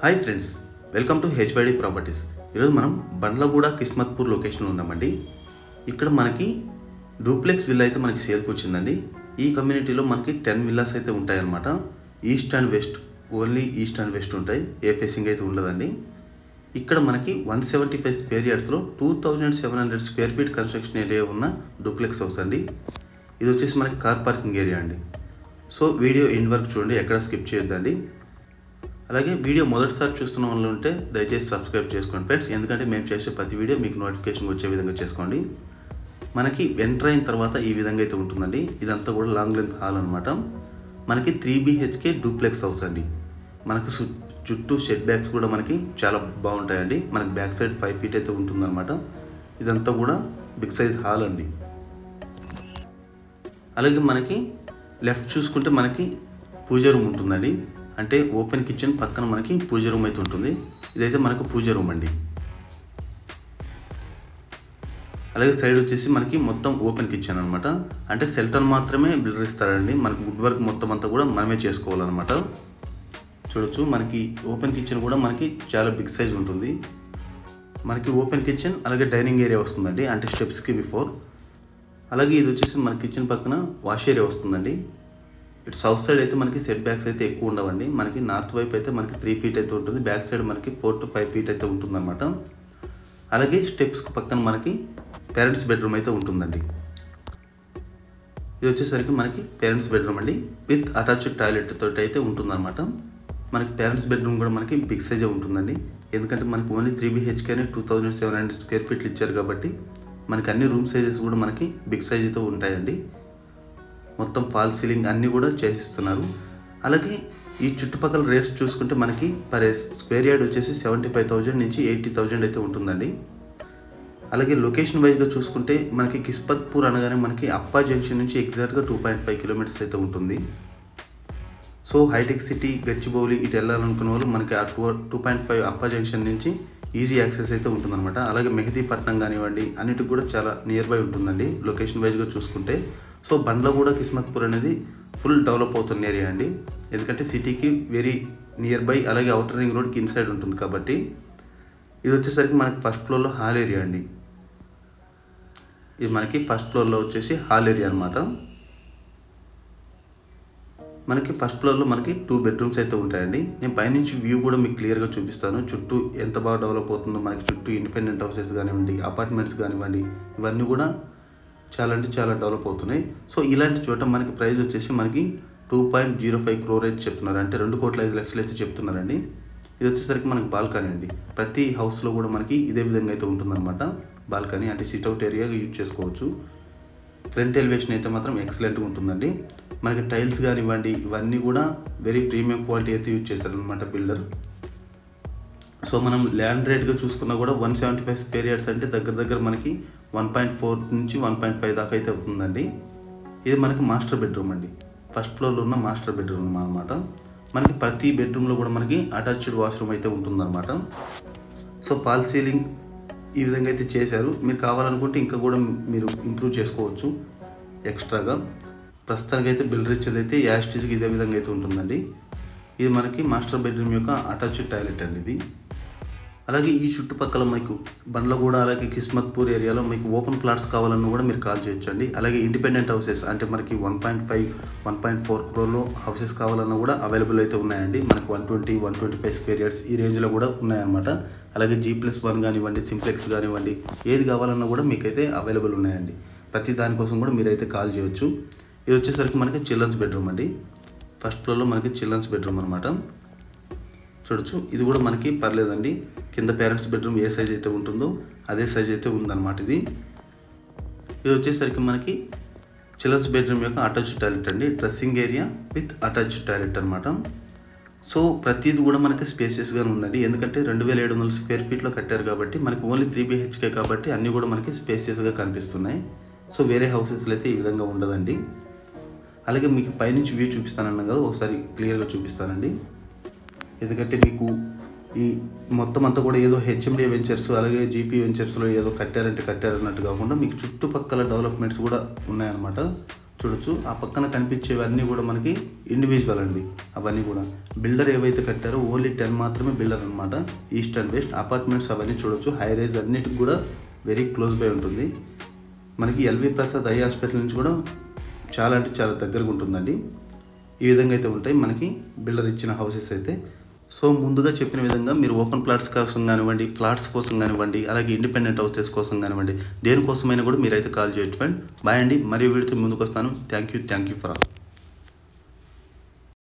Hi friends, welcome to HYD properties. ఈరోజు మనం బండ్లగూడ కిస్మత్పూర్ లొకేషన్లో ఉన్నామండి. ఇక్కడ మనకి డూప్లెక్స్ విల్లా అయితే మనకి సేల్కి వచ్చిందండి. ఈ కమ్యూనిటీలో మనకి 10 విల్లాస్ అయితే ఉంటాయన్నమాట. East and west, only east and west ఉంటాయి, ఏ ఫేసింగ్ అయితే ఉండదండి. ఇక్కడ మనకి 175 స్క్వేర్ యార్డ్స్లో 2700 స్క్వేర్ ఫీట్ కన్స్ట్రక్షన్ ఏరియా ఉన్న డూప్లెక్స్ హౌస్ అండి. ఇది వచ్చేసి మనకి కార్ పార్కింగ్ ఏరియా అండి. సో వీడియో ఎండ్ వరకు చూడండి, ఎక్కడ స్కిప్ చేయొద్దండి. అలాగే వీడియో మొదటిసారి చూస్తున్న వాళ్ళు ఉంటే దయచేసి సబ్స్క్రైబ్ చేసుకోండి ఫ్రెండ్స్, ఎందుకంటే మేము చేసే ప్రతి వీడియో మీకు నోటిఫికేషన్ వచ్చే విధంగా చేసుకోండి. మనకి ఎంటర్ అయిన తర్వాత ఈ విధంగా అయితే ఉంటుందండి. ఇదంతా కూడా లాంగ్ లెంత్ హాల్ అనమాట. మనకి 3 BHK డూప్లెక్స్ హౌస్ అండి. మనకు చుట్టూ షెడ్ బ్యాగ్స్ కూడా మనకి చాలా బాగుంటాయండి. మనకి బ్యాక్ సైడ్ 5 feet అయితే ఉంటుందన్నమాట. ఇదంతా కూడా బిగ్ సైజ్ హాల్ అండి. అలాగే మనకి లెఫ్ట్ చూసుకుంటే మనకి పూజ రూమ్ ఉంటుందండి. అంటే ఓపెన్ కిచెన్ పక్కన మనకి పూజ రూమ్ అయితే ఉంటుంది. ఇదైతే మనకు పూజ రూమ్ అండి. అలాగే సైడ్ వచ్చేసి మనకి మొత్తం ఓపెన్ కిచెన్ అనమాట. అంటే సెల్టర్ మాత్రమే బిల్డర్ ఇస్తారండి. మనకి వుడ్ వర్క్ మొత్తం అంతా కూడా మనమే చేసుకోవాలన్నమాట. చూడొచ్చు, మనకి ఓపెన్ కిచెన్ కూడా మనకి చాలా బిగ్ సైజ్ ఉంటుంది. మనకి ఓపెన్ కిచెన్ అలాగే డైనింగ్ ఏరియా వస్తుందండి, అంటే స్టెప్స్కి బిఫోర్. అలాగే ఇది వచ్చేసి మన కిచెన్ పక్కన వాష్ ఏరియా వస్తుందండి. ఇటు సౌత్ సైడ్ అయితే మనకి సెట్ బ్యాక్స్ అయితే ఎక్కువ ఉండవండి. మనకి నార్త్ వైపు అయితే మనకి 3 feet అయితే ఉంటుంది, బ్యాక్ సైడ్ మనకి 4 to 5 feet అయితే ఉంటుందన్నమాట. అలాగే స్టెప్స్ పక్కన మనకి పేరెంట్స్ బెడ్రూమ్ అయితే ఉంటుందండి. ఇది వచ్చేసరికి మనకి పేరెంట్స్ బెడ్రూమ్ అండి, విత్ అటాచ్డ్ టాయిలెట్ తోటి అయితే ఉంటుందన్నమాట. మనకి పేరెంట్స్ బెడ్రూమ్ కూడా మనకి బిగ్ సైజే ఉంటుందండి. ఎందుకంటే మనకి ఓన్లీ 3 BHK 2700 స్క్వేర్ ఫీట్లు ఇచ్చారు కాబట్టి మనకి అన్ని రూమ్ సైజెస్ కూడా మనకి బిగ్ సైజ్ అయితే ఉంటాయండి. మొత్తం ఫాల్ సీలింగ్ అన్నీ కూడా చేసిస్తున్నారు. అలాగే ఈ చుట్టుపక్కల రేట్స్ చూసుకుంటే మనకి పర్ స్క్వేర్ యార్డ్ వచ్చేసి 75,000 నుంచి 80,000 అయితే ఉంటుందండి. అలాగే లొకేషన్ వైజ్గా చూసుకుంటే మనకి కిస్మత్పూర్ అనగానే మనకి అప్పా జంక్షన్ నుంచి ఎగ్జాక్ట్గా 2.5 kilometers అయితే ఉంటుంది. సో హైటెక్ సిటీ, గచ్చిబౌలి ఇటు వెళ్ళాలనుకున్న వాళ్ళు మనకి ఆ 2.5 అప్పా జంక్షన్ నుంచి ఈజీ యాక్సెస్ అయితే ఉంటుందన్నమాట. అలాగే మెహదీపట్నం కానివ్వండి, అన్నిటికి కూడా చాలా నియర్ బై ఉంటుందండి లొకేషన్ వైజ్గా చూసుకుంటే. సో బండ్లగూడ కిస్మత్పూర్ అనేది ఫుల్ డెవలప్ అవుతున్న ఏరియా అండి. ఎందుకంటే సిటీకి వెరీ నియర్ బై, అలాగే అవుటర్ రింగ్ రోడ్కి ఇన్సైడ్ ఉంటుంది కాబట్టి. ఇది వచ్చేసరికి మనకి ఫస్ట్ ఫ్లోర్లో హాల్ ఏరియా అండి. ఇది మనకి ఫస్ట్ ఫ్లోర్లో వచ్చేసి హాల్ ఏరియా అనమాట. మనకి ఫస్ట్ ఫ్లోర్లో మనకి 2 bedrooms అయితే ఉంటాయండి. నేను పైనుంచి వ్యూ కూడా మీకు క్లియర్గా చూపిస్తాను. చుట్టూ ఎంత బాగా డెవలప్ అవుతుందో, మనకి చుట్టూ ఇండిపెండెంట్ హౌసెస్ కానివ్వండి, అపార్ట్మెంట్స్ కానివ్వండి, ఇవన్నీ కూడా చాలా అంటే చాలా డెవలప్ అవుతున్నాయి. సో ఇలాంటి చోట మనకి ప్రైస్ వచ్చేసి మనకి 2.05 crore అయితే చెప్తున్నారు, అంటే 2,05,00,000 అయితే చెప్తున్నారండి. ఇది వచ్చేసరికి మనకి బాల్కనీ అండి. ప్రతి హౌస్లో కూడా మనకి ఇదే విధంగా అయితే ఉంటుందన్నమాట. బాల్కనీ అంటే సిట్అవుట్ ఏరియాగా యూజ్ చేసుకోవచ్చు. ఫ్రంట్ ఎలివేషన్ అయితే మాత్రం ఎక్సలెంట్గా ఉంటుందండి. మనకి టైల్స్ కానివ్వండి, ఇవన్నీ కూడా వెరీ ప్రీమియం క్వాలిటీ అయితే యూజ్ చేస్తారనమాట బిల్డర్. సో మనం ల్యాండ్ రేట్గా చూసుకున్నా కూడా 175 స్క్వేర్ యార్డ్స్ అంటే దగ్గర మనకి 1.4 నుంచి 1.5 దాకా అయితే అవుతుందండి. ఇది మనకి మాస్టర్ బెడ్రూమ్ అండి. ఫస్ట్ ఫ్లోర్లో ఉన్న మాస్టర్ బెడ్రూమ్ అనమాట. మనకి ప్రతి బెడ్రూమ్లో కూడా మనకి అటాచ్డ్ వాష్రూమ్ అయితే ఉంటుందన్నమాట. సో ఫాల్ సీలింగ్ ఈ విధంగా అయితే చేశారు. మీరు కావాలనుకుంటే ఇంకా కూడా మీరు ఇంప్రూవ్ చేసుకోవచ్చు ఎక్స్ట్రాగా. ప్రస్తుతానికి అయితే బిల్డర్ ఇచ్చేది అయితే యాస్టీస్కి ఇదే విధంగా అయితే ఉంటుందండి. ఇది మనకి మాస్టర్ బెడ్రూమ్ యొక్క అటాచ్డ్ టాయిలెట్ అండి ఇది. అలాగే ఈ చుట్టుపక్కల మీకు బండ్లగూడ అలాగే కిస్మత్పూర్ ఏరియాలో మీకు ఓపెన్ ప్లాట్స్ కావాలన్నా కూడా మీరు కాల్ చేయొచ్చు అండి. అలాగే ఇండిపెండెంట్ హౌసెస్ అంటే మనకి 1.5, 1.4 crore హౌసెస్ కావాలన్నా కూడా అవైలబుల్ అయితే ఉన్నాయండి. మనకి 120, 125 స్క్వేర్ యార్డ్స్ ఈ రేంజ్లో కూడా ఉన్నాయన్నమాట. అలాగే G+1 కానివ్వండి, సింప్లెక్స్ కానివ్వండి, ఏది కావాలన్నా కూడా మీకైతే అవైలబుల్ ఉన్నాయండి. ప్రతి దానికోసం కూడా మీరైతే కాల్ చేయొచ్చు. ఇది వచ్చేసరికి మనకి చిల్డ్రన్స్ బెడ్రూమ్ అండి. ఫస్ట్ ఫ్లోర్లో మనకి చిల్డ్రన్స్ బెడ్రూమ్ అనమాట. చూడొచ్చు, ఇది కూడా మనకి పర్లేదండి. కింద పేరెంట్స్ బెడ్రూమ్ ఏ సైజ్ అయితే ఉంటుందో అదే సైజ్ అయితే ఉందన్నమాట. ఇది వచ్చేసరికి మనకి చిల్డ్రన్స్ బెడ్రూమ్ యొక్క అటాచ్డ్ టాయిలెట్ అండి. Dressing area with attached toilet అనమాట. సో ప్రతిది కూడా మనకి స్పేసియస్గానే ఉందండి. ఎందుకంటే 2,700 స్క్వేర్ ఫీట్లో కట్టారు కాబట్టి మనకి ఓన్లీ 3 BHK కాబట్టి అన్నీ కూడా మనకి స్పేసియస్గా కనిపిస్తున్నాయి. సో వేరే హౌసెస్లో అయితే ఈ విధంగా ఉండదండి. అలాగే మీకు పైనుంచి వ్యూ చూపిస్తానన్నా కదా, ఒకసారి క్లియర్గా చూపిస్తానండి. ఎందుకంటే మీకు ఈ మొత్తం అంతా కూడా ఏదో HMD వెంచర్స్ అలాగే GP వెంచర్స్లో ఏదో కట్టారన్నట్టు కాకుండా మీకు చుట్టుపక్కల డెవలప్మెంట్స్ కూడా ఉన్నాయన్నమాట. చూడొచ్చు. ఆ పక్కన కనిపించేవన్నీ కూడా మనకి ఇండివిజువల్ అండి. అవన్నీ కూడా బిల్డర్ ఏవైతే కట్టారో ఓన్లీ 10 మాత్రమే బిల్డర్ అనమాట. ఈస్ట్ అండ్ వెస్ట్ అపార్ట్మెంట్స్ అవన్నీ చూడొచ్చు. హై రైజ్ అన్నిటికి కూడా వెరీ క్లోజ్ బై ఉంటుంది. మనకి ఎల్వి ప్రసాద్ ఐ హాస్పిటల్ నుంచి కూడా చాలా అంటే చాలా దగ్గరగా ఉంటుందండి. ఈ విధంగా అయితే ఉంటాయి మనకి బిల్డర్ ఇచ్చిన హౌసెస్ అయితే. సో ముందుగా చెప్పిన విధంగా మీరు ఓపెన్ ప్లాట్స్ కోసం కానివ్వండి, ఫ్లాట్స్ కోసం కానివ్వండి, అలాగే ఇండిపెండెంట్ హౌసెస్ కోసం కానివ్వండి, దేనికోసమైనా కూడా మీరైతే కాల్ చేయొచ్చు ఫ్రెండ్. బాయ్ అండి. మరియు వీడితో ముందుకు వస్తాను. Thank you for all.